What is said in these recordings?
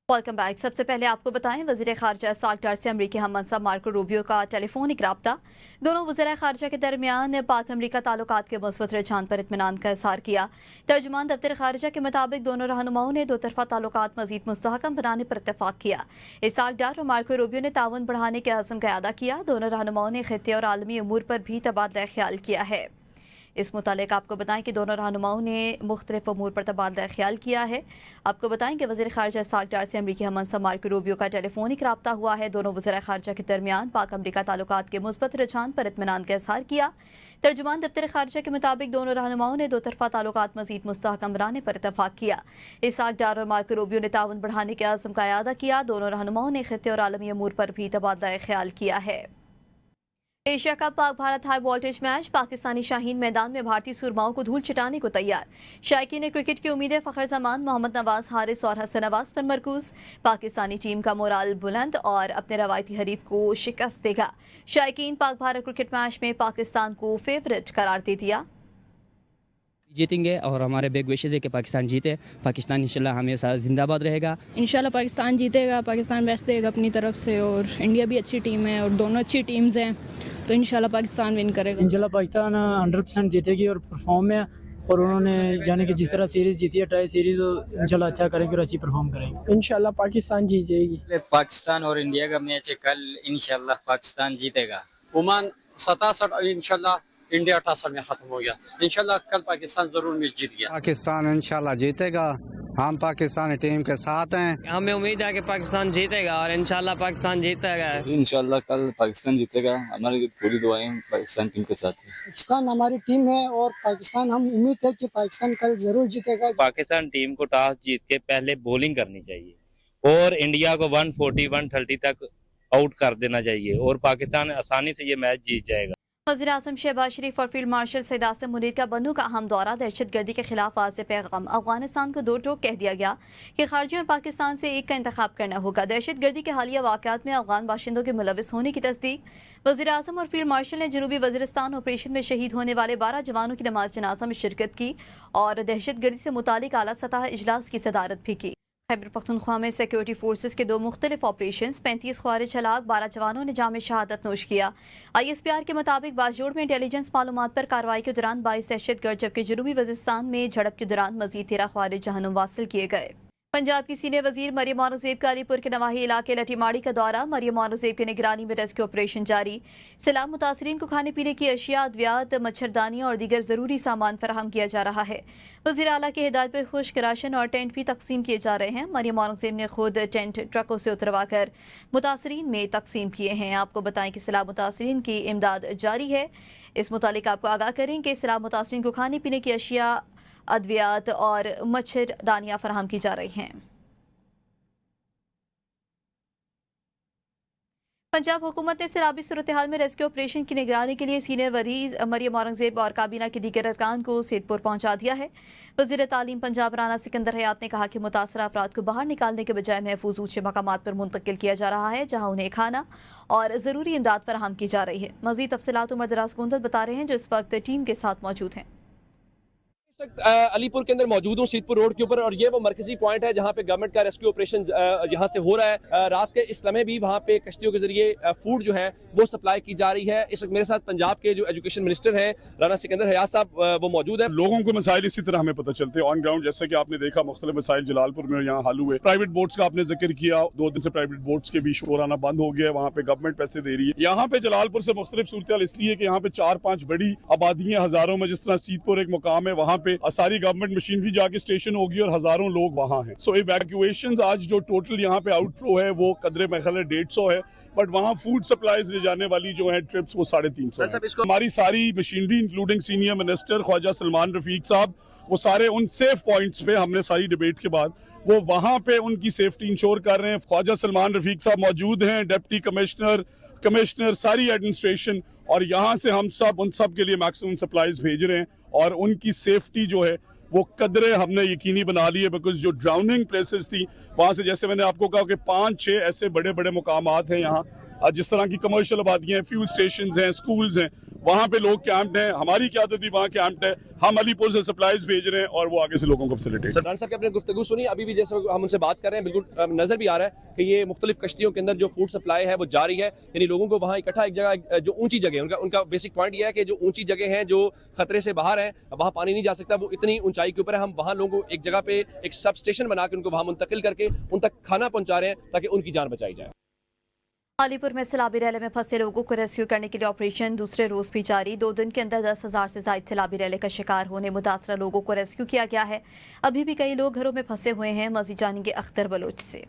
Welcome back. सबसे पहले आपको बताएं, वज़ीर ख़ारजा साक डार से अमरीकी हम मनसब मार्को रूबियो का टेलीफोनिक रब्ता। दोनों वज़ीर ख़ारजा के दरमियान पाक अमरीका ताल्लुकात के मुस्बत रुझान पर इत्मीनान का इज़हार किया। तर्जुमान दफ्तर ख़ारजा के मुताबिक दोनों रहनुमाओं ने दो तरफ़ा ताल्लुकात मज़ीद मुस्तहकम बनाने पर इत्तफ़ाक़ किया। साक डार और मार्को रूबियो ने ताउन बढ़ाने के अज़्म का अदा किया। दोनों रहनुमाओं ने ख़ित्ते और आलमी अमूर पर भी तबादला ख्याल किया है। इस मुतालिक आपको बताएं कि दोनों रहनुमाओं ने मुख्तलिफ अमूर पर तबादला ख्याल किया है। आपको बताएं कि वज़ीर ख़ारजा साक डार से अमरीकी हम मनसब मार्को रूबियो का टेलीफोनिक रब्ता हुआ है। दोनों वज़ीर ख़ारजा के दरमियान पाक अमरीका ताल्लुकात के मुस्बत रुझान पर इत्मीनान का इज़हार किया। तर्जुमान दफ्तर ख़ारजा के मुताबिक दोनों रहनुमाओं ने दो तरफ़ा ताल्लुकात मज़ीद मुस्तहकम बनाने पर इत्तफ़ाक़ किया। साक डार और मार्को रूबियो ने ताउन बढ़ाने के अज़्म का अदा किया। दोनों रहनुमाओं ने ख़ित्ते और आलमी अमूर पर भी तबादला ख्याल किया है। Asia cup Pak Bharat high voltage match, Pakistani Shaheen मैदान में भारतीय सुरमाओं को धूल चिटाने को तैयार। शायकीन क्रिकेट की उम्मीदें फ़खर जमान, मोहम्मद नवाज, हारिस और हसन नवाज पर मरकूज। पाकिस्तानी टीम का मोराल बुलंद और अपने रवायती हरीफ को शिकस्त देगा। शायकीन पाक भारत क्रिकेट मैच में पाकिस्तान को फेवरेट करार दे दिया। जीतेंगे और हमारे बिग विशेज़ है कि पाकिस्तान जीते। पाकिस्तान इंशाल्लाह हमेशा जिंदाबाद रहेगा। इंशाल्लाह पाकिस्तान जीतेगा, पाकिस्तान बेस्ट देगा अपनी तरफ से, और इंडिया भी अच्छी टीम है और दोनों अच्छी टीम्स हैं, तो इंशाल्लाह पाकिस्तान विन करेगा। इंशाल्लाह पाकिस्तान 100% जीतेगी और परफॉर्म में, और उन्होंने यानी कि जिस तरह सीरीज़ जीती है टाई सीरीज़, तो इंशाल्लाह अच्छा करेंगे और अच्छी परफॉर्म करेंगे। इंशाल्लाह पाकिस्तान जीत जाएगी। पाकिस्तान और इंडिया का मैच है कल, इंशाल्लाह पाकिस्तान जीतेगा। ओमान 67, इंशाल्लाह इंडिया 68 में खत्म हो गया। इंशाल्लाह कल पाकिस्तान जरूर मैच जीत गया। पाकिस्तान इंशाल्लाह जीतेगा। हम पाकिस्तानी टीम के साथ हैं। हमें उम्मीद है कि पाकिस्तान जीतेगा और इंशाल्लाह पाकिस्तान जीतेगा। इंशाल्लाह कल पाकिस्तान जीतेगा। हमारी पूरी दुआएं पाकिस्तान टीम के साथ हैं। पाकिस्तान हमारी टीम है और पाकिस्तान, हम उम्मीद है कि पाकिस्तान कल जरूर जीतेगा। पाकिस्तान टीम को टॉस जीत के पहले बॉलिंग करनी चाहिए और इंडिया को 140-130 तक आउट कर देना चाहिए और पाकिस्तान आसानी से ये मैच जीत जाएगा। वज़ीर आज़म शहबाज शरीफ और फील्ड मार्शल सैयद आसिम मुनीर का बन्नू का अहम दौरा। दहशत गर्दी के खिलाफ वाज़ेह पैगाम। अफगानिस्तान को दो टोक कह दिया गया कि खारजी और पाकिस्तान से एक का इंतखाब करना होगा। दहशत गर्दी के हालिया वाक़यात में अफगान बाशिंदों के मुलविस होने की तस्दीक। वज़ीर आज़म और फील्ड मार्शल ने जनूबी वज़ीरिस्तान ऑपरेशन में शहीद होने वाले 12 जवानों की नमाज जनाजा में शिरकत की और दहशत गर्दी से मुतालिक आला सतह इजलास की सदारत भी की। खैबर पख्तूनख्वा में सिक्योरिटी फोर्सेस के दो मुख्तलिफ ऑपरेशन, 35 ख्वारिज हलाक, 12 जवानों ने जाम शहादत नोश किया। ISPR के मुताबिक बाजोड़ में इंटेलिजेंस मालूमात पर कार्रवाई के दौरान 22 दहशत गर्द, जबकि जनूबी वज़ीरिस्तान में झड़प के दौरान मजीद 13 ख्वारिज जहन्नुम वासिल किए गए। पंजाब की सीनियर वजीर मरियम औरंगजेब का अलीपुर के नवाही इलाके लटीमाड़ी का दौरा। मरियम औरंगजेब की निगरानी में रेस्क्यू ऑपरेशन जारी। सैलाब मुतासरीन को खाने पीने की अशिया, अद्वियात, मच्छरदानी और दीगर जरूरी सामान फराहम किया जा रहा है। वज़ीर आला की हिदायत पर खुश्क राशन और टेंट भी तकसीम किए जा रहे हैं। मरियम औरंगजेब ने खुद टेंट ट्रकों से उतरवा कर मुतासरीन में तकसीम किए हैं। आपको बताएं कि सैलाब मुतासरीन की इमदाद जारी है। इस मुतालिक आपको आगाह करें कि सैलाब मुतासरीन को खाने पीने की अशिया, अद्वियात और मच्छरदानियाँ फराहम की जा रही हैं। पंजाब हुकूमत ने सैलाबी सूरत हाल में रेस्क्यू ऑपरेशन की निगरानी के लिए सीनियर वरीज मरियम औरंगजेब और काबीना के दीगर अरकान को सैदपुर पहुंचा दिया है। वज़ीर तालीम पंजाब राना सिकंदर हयात ने कहा कि मुतासरा अफराद को बाहर निकालने के बजाय महफूज ऊंचे मकामात पर मुंतकिल किया जा रहा है, जहां उन्हें खाना और ज़रूरी इमदाद फराहम की जा रही है। मज़ीद तफसीलात उमर दराज गुंदल बता रहे हैं, जो इस वक्त टीम के साथ मौजूद हैं। अलीपुर के अंदर मौजूद हूँ, सीतपुर रोड के ऊपर, और ये वो मरकजी पॉइंट है जहाँ पे गवर्नमेंट का रेस्क्यू ऑपरेशन यहाँ से हो रहा है। रात के इस लम्हे भी वहाँ पे कश्तियों के जरिए फूड जो है वो सप्लाई की जा रही है। इस वक्त मेरे साथ पंजाब के जो एजुकेशन मिनिस्टर हैं राना सिकंदर हयात साहब, वो मौजूद है। लोगों को मसाइल इसी तरह हमें पता चलते हैं ऑन ग्राउंड, जैसे कि आपने देखा मुख्तलिफ मसाइल जलालपुर में यहाँ हल हुए। प्राइवेट बोट्स का आपने जिक्र किया, 2 दिन से प्राइवेट बोट्स के भी शोर आना बंद हो गया। वहाँ पे गवर्नमेंट पैसे दे रही है। यहाँ पे जलालपुर से मुख्तलिफ सूरत इसलिए कि यहाँ पे 4-5 बड़ी आबादियाँ हजारों में, जिस तरह सीतपुर एक मुकाम है, वहाँ पे सारी गवर्नमेंट मशीनरी जाके स्टेशन होगी और हजारों लोग वहाँ हैं। सो इवैक्यूएशंस आज जो टोटल यहाँ पे आउटफ्लो है वो कदरे में 150 है, बट वहाँ फूड सप्लाईज ले जाने वाली जो है ट्रिप्स वो 350 है। हमारी सारी machinery including senior minister Khawaja Salman Rafique sahab, वो सारे उन सेफ पॉइंट्स पे हमने सारी डिबेट के बाद वो वहाँ पे उनकी सेफ्टी इंश्योर कर रहे हैं। ख्वाजा सलमान रफीक साहब मौजूद हैं, डिप्टी कमिश्नर सारी एडमिनिस्ट्रेशन, और यहाँ से हम सब उन सब के लिए मैक्सिमम सप्लाईज भेज रहे हैं और उनकी सेफ्टी जो है वो कदरें हमने यकीनी बना ली है, बिकॉज जो ड्राउनिंग प्लेसेस थी वहाँ से, जैसे मैंने आपको कहा कि 5-6 ऐसे बड़े बड़े मुकामात हैं यहाँ, जिस तरह की कमर्शियल आबादियाँ हैं, फ्यूल स्टेशंस हैं, स्कूल्स हैं, वहाँ पे लोग कैंप्ड हैं, हमारी क़यादत भी वहाँ कैंप्ड है, हम अलीपुर से सप्लाईज भेज रहे हैं और वो आगे से लोगों को फैसिलिटेट। सरदार साहब की आपने गुफ्तगू सुनी, अभी भी जैसे हम उनसे बात कर रहे हैं बिल्कुल नजर भी आ रहा है कि ये मुख्तलिफ कश्तियों के अंदर जो फूड सप्लाई है वो जारी है, यानी लोगों को वहाँ इकट्ठा एक जगह, जो ऊंची जगह है, उनका बेसिक पॉइंट ये है कि जो ऊंची जगह है जो खतरे से बाहर है, वहाँ पानी नहीं जा सकता, वो इतनी ऊंचाई के ऊपर है, हम वहाँ लोगों को एक जगह पे एक सब स्टेशन बना के उनको वहाँ मुंतकिल करके उन तक खाना पहुँचा रहे हैं ताकि उनकी जान बचाई जाए। अलीपुर में सैलाबी रैली में फंसे लोगों को रेस्क्यू करने के लिए ऑपरेशन दूसरे रोज भी जारी। 2 दिन के अंदर 10,000 से ज्यादा सैलाबी रैली का शिकार होने मुतासरा लोगों को रेस्क्यू किया गया है। अभी भी कई लोग घरों में फंसे हुए हैं। मजीद जानेंगे अख्तर बलोच से।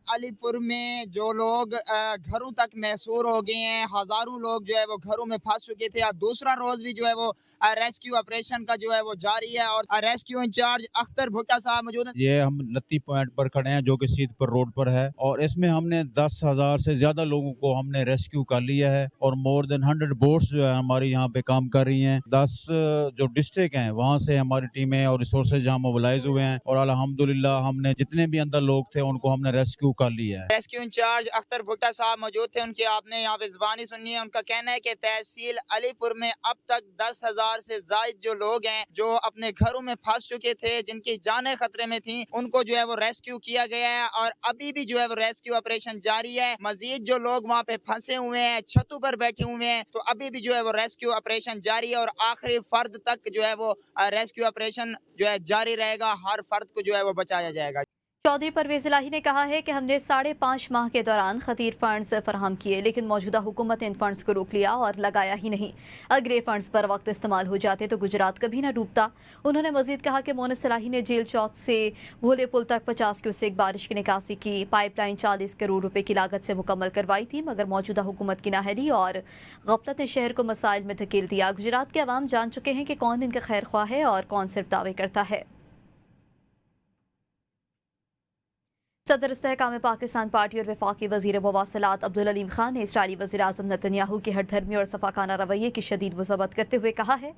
अलीपुर में जो लोग घरों तक महसूर हो गए हैं, हजारों लोग जो है वो घरों में फंस चुके थे। दूसरा रोज भी जो है वो रेस्क्यू ऑपरेशन का जो है वो जारी है और रेस्क्यू इंचार्ज अख्तर भुट्टा साहब मौजूद हैं। ये हम लत्ती पॉइंट पर खड़े हैं जो कि सीधपुर रोड पर है और इसमें हमने 10,000 से ज्यादा लोगों को हमने रेस्क्यू कर लिया है और मोर देन 100 बोट्स जो है हमारी यहाँ पे काम कर रही हैं। 10 जो डिस्ट्रिक्ट हैं वहाँ से हमारी टीमें और रिसोर्सेज यहाँ मोबिलाइज हुए हैं और अल्हम्दुलिल्लाह हमने जितने भी अंदर लोग थे उनको हमने रेस्क्यू कर लिया है। रेस्क्यू इंचार्ज अख्तर भुट्टा साहब मौजूद थे, उनकी आपने यहाँ पे ज़बानी सुनी है। उनका कहना है कि तहसील अलीपुर में अब तक 10,000 से ज़ायद जो लोग हैं जो अपने घरों में फंस चुके थे, जिनकी जानें खतरे में थी, उनको जो है वो रेस्क्यू किया गया है और अभी भी जो है वो रेस्क्यू ऑपरेशन जारी है। मजीद जो लोग वहाँ पे फंसे हुए हैं, छतों पर बैठे हुए हैं, तो अभी भी जो है वो रेस्क्यू ऑपरेशन जारी है और आखिरी फर्द तक जो है वो रेस्क्यू ऑपरेशन जो है जारी रहेगा। हर फर्द को जो है वो बचाया जाएगा। चौधरी परवेज इलाही ने कहा है कि हमने 5.5 माह के दौरान खतीर फंड्स फराहम किए, लेकिन मौजूदा हुकूमत ने इन फंड्स को रोक लिया और लगाया ही नहीं। अगर ये फंड्स पर वक्त इस्तेमाल हो जाते तो गुजरात कभी न डूबता। उन्होंने मजीद कहा कि मोनिस इलाही ने जेल चौक से भोले पुल तक 50 क्यूसेक बारिश की निकासी की। पाइपलाइन 40 करोड़ रुपए की लागत से मुकम्मल करवाई थी, मगर मौजूदा हुकूमत की नाहली और गफलत ने शहर को मसाइल में धकेल दिया। गुजरात के अवाम जान चुके हैं कि कौन इनका खैर ख्वाह है और कौन सिर्फ दावे करता है। सदर इस्तेहकाम पाकिस्तान पार्टी और वफाकी वज़ीर मवासलात अब्दुल अलीम खान ने इसराइली वज़ीर-ए-आज़म नेतन्याहू के हठधर्मी और सफाकाना रवैये की शदीद मज़म्मत करते हुए कहा है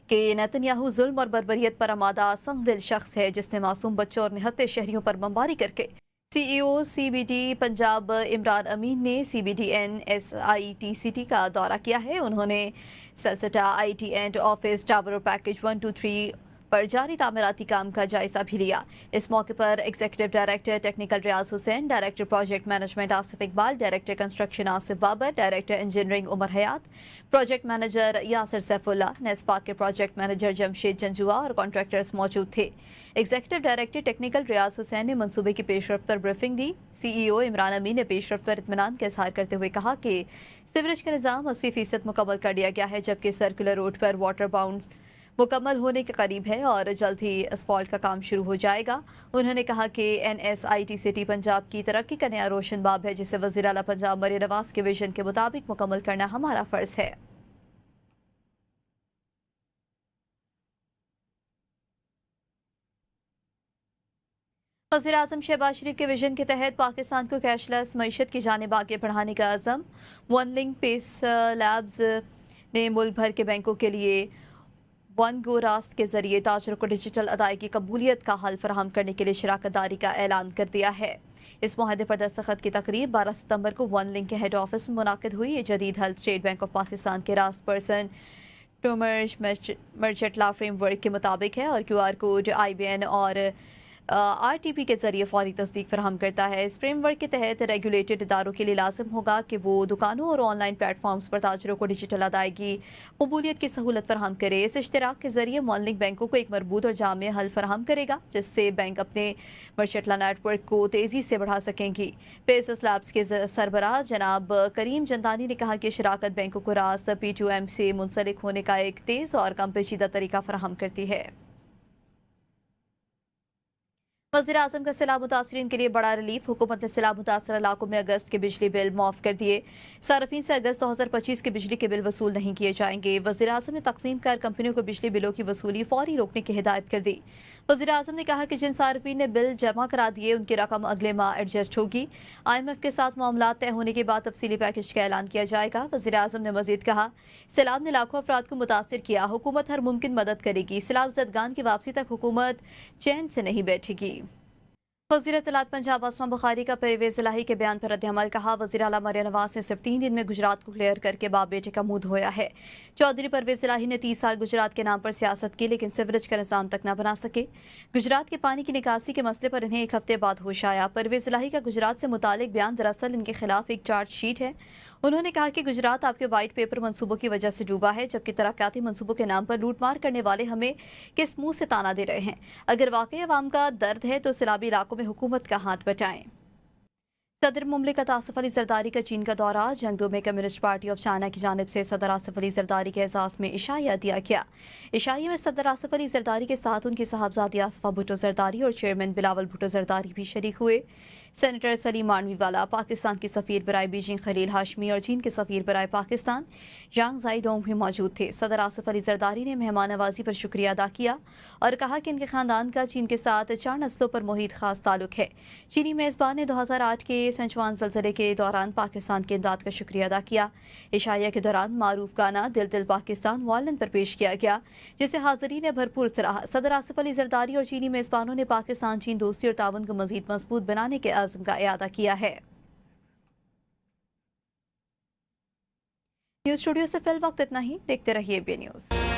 कि नेतन्याहू जुल्म और बर्बरियत पर आमादा संगदिल शख्स है, जिसने मासूम बच्चों और निहत्ते शहरियों पर बमबारी करके। CEO CBD पंजाब इमरान अमीन ने CBD NSITCT का दौरा किया है। उन्होंने सलसटा IT एंड ऑफिस टावर और पैकेज 1, 2, 3 पर जारी तामीराती काम का जायजा भी लिया। इस मौके पर executive director technical Riaz Hussain, director project management Asif Iqbal, director construction Asif Babar, director engineering Umar Hayat, project manager Yasir Saifullah, NESPAK के प्रोजेक्ट मैनेजर जमशेद जंजुआ और कॉन्ट्रैक्टर्स मौजूद थे। Executive director technical Riaz Hussain ने मंसूबे की पेशरफ्त पर ब्रीफिंग दी। CEO इमरान अमीन ने पेशरफ्त पर इत्मीनान का इजहार करते हुए कहा कि सीवरेज का निज़ाम 80% मुकम्मल कर लिया गया है, जबकि सर्कुलर रोड पर वाटर बाउंड मुकम्मल होने के करीब है और जल्द ही असफाल्ट का काम शुरू हो जाएगा। उन्होंने कहा कि NSITCT पंजाब की तरक्की का नया रोशन बाब है, जिसे वज़ीर आला पंजाब मरियम नवाज के विजन के मुताबिक मुकम्मल करना हमारा फ़र्ज़ है। वज़ीर-ए-आज़म शहबाज शरीफ के विजन के तहत पाकिस्तान को कैशलेस मईशत की जानिब आगे बढ़ाने का अज़म। वन लिंक पेस लैब्स ने मुल्क भर के बैंकों के लिए वन गो रास्त के जरिए ताजरों को डिजिटल अदायगी कबूलियत का हल फराहम करने के लिए शराकत दारी का ऐलान कर दिया है। इस मुआहदे पर दस्तखत की तकरीब 12 सितंबर को वन लिंक के हेड ऑफिस में मुनाकिद हुई। ये जदीद हल स्टेट बैंक ऑफ पाकिस्तान के रास्त पर्सन टूमर्ज मर्चेंट लॉ फ्रेमवर्क के मुताबिक है और QR कोड IBN और RTP के जरिए फौरी तस्दीक फराहम करता है। इस फ्रेमवर्क के तहत रेगुलेटेड इदारों के लिए लाजिम होगा कि वो दुकानों और ऑनलाइन प्लेटफॉर्म्स पर ताजरों को डिजिटल अदायगी कबूलियत की सहूलत फराहम करे। इस इश्तराक के जरिए मॉनलिंक बैंकों को एक मरबूत और जामे हल फराहम करेगा, जिससे बैंक अपने मर्चेंट लॉ नेटवर्क को तेज़ी से बढ़ा सकेंगी। पेसस लैब्स के सरबराह जनाब करीम जंदानी ने कहा कि शराकत बैंकों को रास्त P2M से मुंसलिक होने का एक तेज़ और कम पेचीदा तरीका फराहम करती है। वज़ीर-ए-आज़म का सैलाब मुतासरीन के लिए बड़ा रिलीफ। हुकूमत ने सैलाब मुतासर इलाकों में अगस्त के बिजली बिल माफ़ कर दिए। सार्फिन से अगस्त 2025 के बिजली के बिल वसूल नहीं किए जाएंगे। वज़ीर-ए-आज़म ने तक़सीम कार कंपनियों को बिजली बिलों की वसूली फौरी रोकने की हिदायत कर दी। वज़ीर आज़म ने कहा कि जिन सार्फिन ने बिल जमा करा दिए उनकी रकम अगले माह एडजस्ट होगी। IMF के साथ मामला तय होने के बाद तफसीली पैकेज का ऐलान किया जाएगा। वज़ीर आज़म ने मजीद कहा, सैलाब ने लाखों अफराद को मुतासिर किया, हुकूमत हर मुमकिन मदद करेगी। सैलाब ज़दगान की वापसी तक हुकूमत चैन से नहीं बैठेगी। वज़ीर इत्तलात पंजाब आसमा बुखारी का परवेज़ इलाही के बयान पर रद्द-ए-अमल। कहा, वज़ीर आला मरियम नवाज ने सिर्फ 3 दिन में गुजरात को क्लियर करके बाप बेटे का मुंह धोया है। चौधरी परवेज़ इलाही ने 30 साल गुजरात के नाम पर सियासत की, लेकिन सीवरेज का निज़ाम तक न बना सके। गुजरात के पानी की निकासी के मसले पर इन्हें 1 हफ्ते बाद होश आया। परवेज़ इलाही का गुजरात से मुतालिक बयान दरअसल इनके खिलाफ एक चार्जशीट है। उन्होंने कहा कि गुजरात आपके वाइट पेपर मंसूबों की वजह से डूबा है, जबकि तरक्याती मंसूबों के नाम पर लूटमार करने वाले हमें किस मुंह से ताना दे रहे हैं। अगर वाकई अवाम का दर्द है तो सैलाबी इलाकों में हुकूमत का हाथ बटाएं। सदर मुमलिकत आसिफ अली जरदारी का चीन का दौरा। जंगदू में कम्युनिस्ट पार्टी ऑफ चाइना की जानिब से सदर आसिफ अली जरदारी के एजाज़ में इशाइया दिया गया। इशाइये में सदर आसिफ अली जरदारी के साथ उनकी साहबजादी आसिफा भुट्टो जरदारी और चेयरमैन बिलावल भुट्टो जरदारी भी शरीक हुए। सेनेटर सलीम मानवीवाला, पाकिस्तान के सफ़ीर बराए बीजिंग खलील हाशमी और चीन के सफ़ीर बराए पाकिस्तान यांग ज़ाइडोंग भी मौजूद थे। सदर आसिफ अली जरदारी ने मेहमान नवाजी पर शुक्रिया अदा किया और कहा कि इनके ख़ानदान का चीन के साथ 4 नस्लों पर मुहित ख़ास ताल्लुक है। चीनी मेज़बान ने 2008 के सिंचवान ज़लज़ले के दौरान पाकिस्तान की इमदाद का शुक्रिया अदा किया। इशाइया के दौरान मारूफ गाना दिल दिल पाकिस्तान वायलिन पर पेश किया गया, जिसे हाज़रीन ने भरपूर सराहा। सदर आसिफ अली जरदारी और चीनी मेज़बानों ने पाकिस्तान चीन दोस्ती और ताउन को मज़ीद मजबूत बनाने के आज़म का इयादा किया है। न्यूज़ स्टूडियो से फिल वक्त इतना ही। देखते रहिए बी न्यूज़।